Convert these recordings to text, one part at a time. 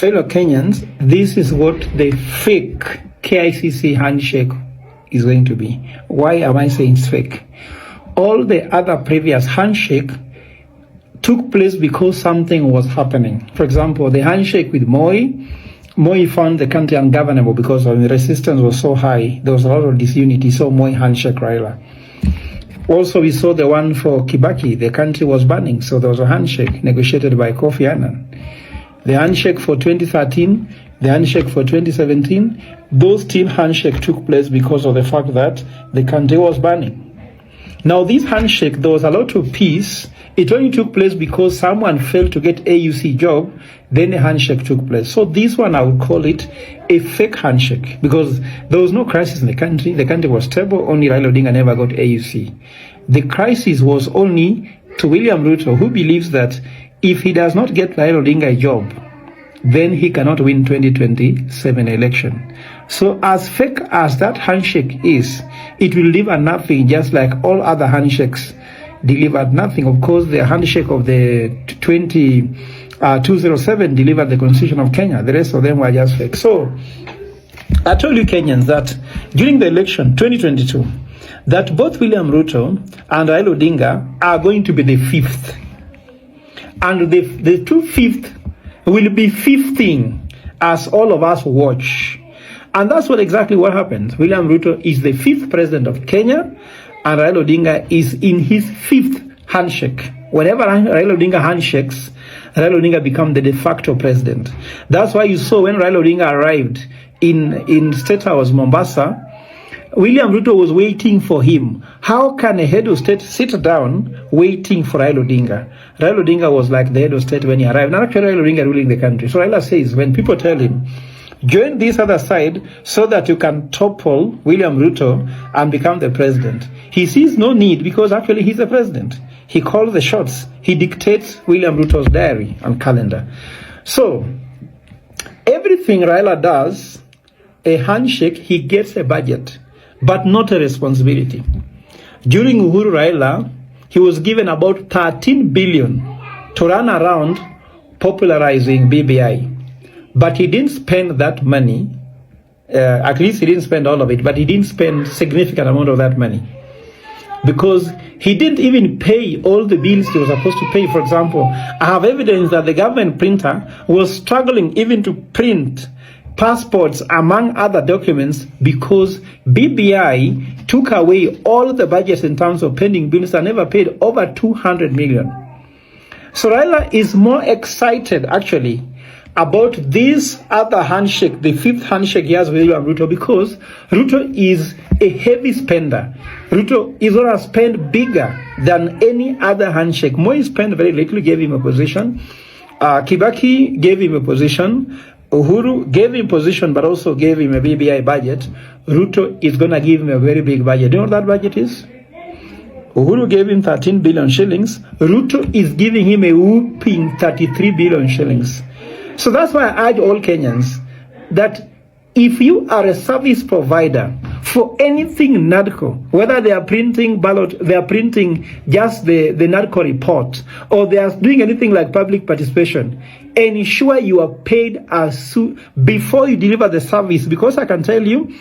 Fellow Kenyans, this is what the fake KICC handshake is going to be. Why am I saying it's fake? All the other previous handshake took place because something was happening. For example, the handshake with Moi found the country ungovernable because the resistance was so high. There was a lot of disunity, so Moi handshake Raila. Also, we saw the one for Kibaki. The country was burning, so there was a handshake negotiated by Kofi Annan. The handshake for 2013, the handshake for 2017, those still handshake took place because of the fact that the country was burning. Now, this handshake, there was a lot of peace. It only took place because someone failed to get AUC job, then the handshake took place. So this one, I would call it a fake handshake because there was no crisis in the country. The country was stable. Only Raila Odinga never got AUC. The crisis was only to William Ruto, who believes that if he does not get Raila Odinga a job, then he cannot win 2027 election. So as fake as that handshake is, it will deliver nothing, just like all other handshakes delivered nothing. Of course, the handshake of the 207 delivered the Constitution of Kenya. The rest of them were just fake. So I told you Kenyans that during the election 2022, that both William Ruto and Raila Odinga are going to be the fifth. And the two fifth will be 15 as all of us watch. And that's exactly what happened. William Ruto is the fifth president of Kenya, and Raila Odinga is in his fifth handshake. Whenever Raila Odinga handshakes, Raila Odinga becomes the de facto president. That's why you saw when Raila Odinga arrived in State House, Mombasa, William Ruto was waiting for him. How can a head of state sit down waiting for Raila Odinga? Raila Odinga was like the head of state when he arrived. Now actually Raila Odinga ruling the country. So Raila says, when people tell him, join this other side so that you can topple William Ruto and become the president, he sees no need because actually he's the president. He calls the shots. He dictates William Ruto's diary and calendar. So everything Raila does, a handshake, he gets a budget, but not a responsibility. During Uhuru Raila, he was given about 13 billion to run around popularizing BBI. But he didn't spend that money. At least he didn't spend all of it, but he didn't spend significant amount of that money. Because he didn't even pay all the bills he was supposed to pay. For example, I have evidence that the government printer was struggling even to print passports among other documents because BBI took away all the budgets in terms of pending bills and never paid over 200 million. So Raila is more excited actually about this other handshake, the fifth handshake he has with William Ruto, because Ruto is a heavy spender. Ruto is going to spend bigger than any other handshake. Moi spent very little, gave him a position. Kibaki gave him a position. Uhuru gave him position, but also gave him a BBI budget. Ruto is going to give him a very big budget. Do you know what that budget is? Uhuru gave him 13 billion shillings. Ruto is giving him a whooping 33 billion shillings. So that's why I urge all Kenyans that if you are a service provider for anything NADCO, whether they are printing ballot, they are printing just the NADCO report, or they are doing anything like public participation, ensure you are paid as soon before you deliver the service, because I can tell you,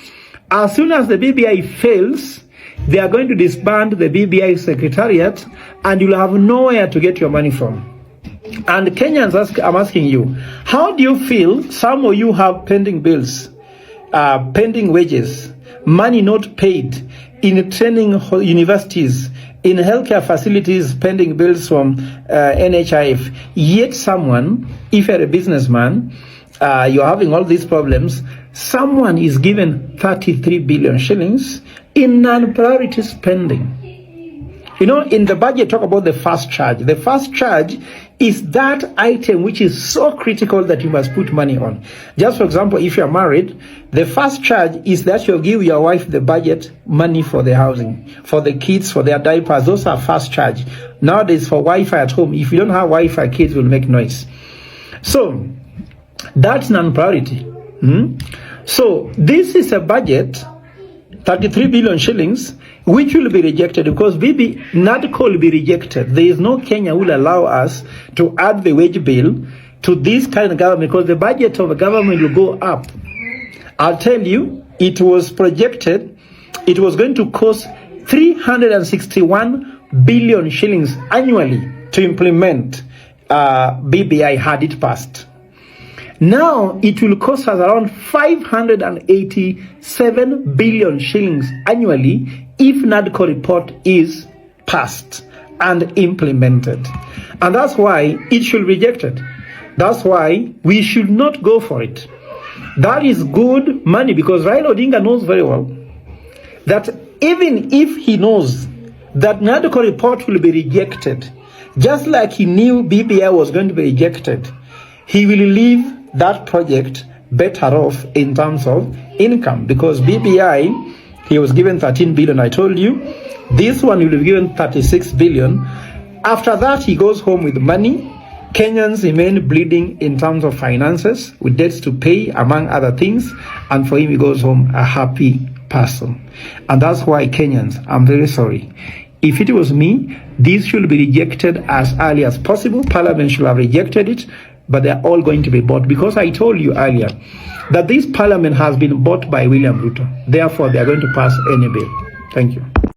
as soon as the BBI fails, they are going to disband the BBI secretariat and you'll have nowhere to get your money from. And Kenyans, I'm asking you, how do you feel some of you have pending bills, pending wages, money not paid, in training universities, in healthcare facilities, pending bills from NHIF, yet someone, if you're a businessman, you're having all these problems, someone is given 33 billion shillings in non-priority spending. You know, in the budget, talk about the first charge. The first charge is that item which is so critical that you must put money on. Just for example, if you're married, the first charge is that you'll give your wife the budget money for the housing, for the kids, for their diapers. Those are first charge. Nowadays, for Wi-Fi at home, if you don't have Wi-Fi, kids will make noise. So that's non-priority. So this is a budget, 33 billion shillings, which will be rejected because NADCO will be rejected. There is no Kenya who will allow us to add the wage bill to this kind of government, because the budget of a government will go up. I'll tell you, it was projected, it was going to cost 361 billion shillings annually to implement BBI had it passed. Now it will cost us around 587 billion shillings annually if NADCO report is passed and implemented. And that's why it should be rejected. That's why we should not go for it. That is good money, because Raila Odinga knows very well that even if he knows that NADCO report will be rejected, just like he knew BBI was going to be rejected, he will leave that project better off in terms of income, because BBI, he was given 13 billion, I told you. This one will be given 36 billion. After that, he goes home with money. Kenyans remain bleeding in terms of finances, with debts to pay, among other things. And for him, he goes home a happy person. And that's why Kenyans, I'm very sorry. If it was me, this should be rejected as early as possible. Parliament should have rejected it, but they're all going to be bought, because I told you earlier that this parliament has been bought by William Ruto. Therefore, they are going to pass any bill. Thank you.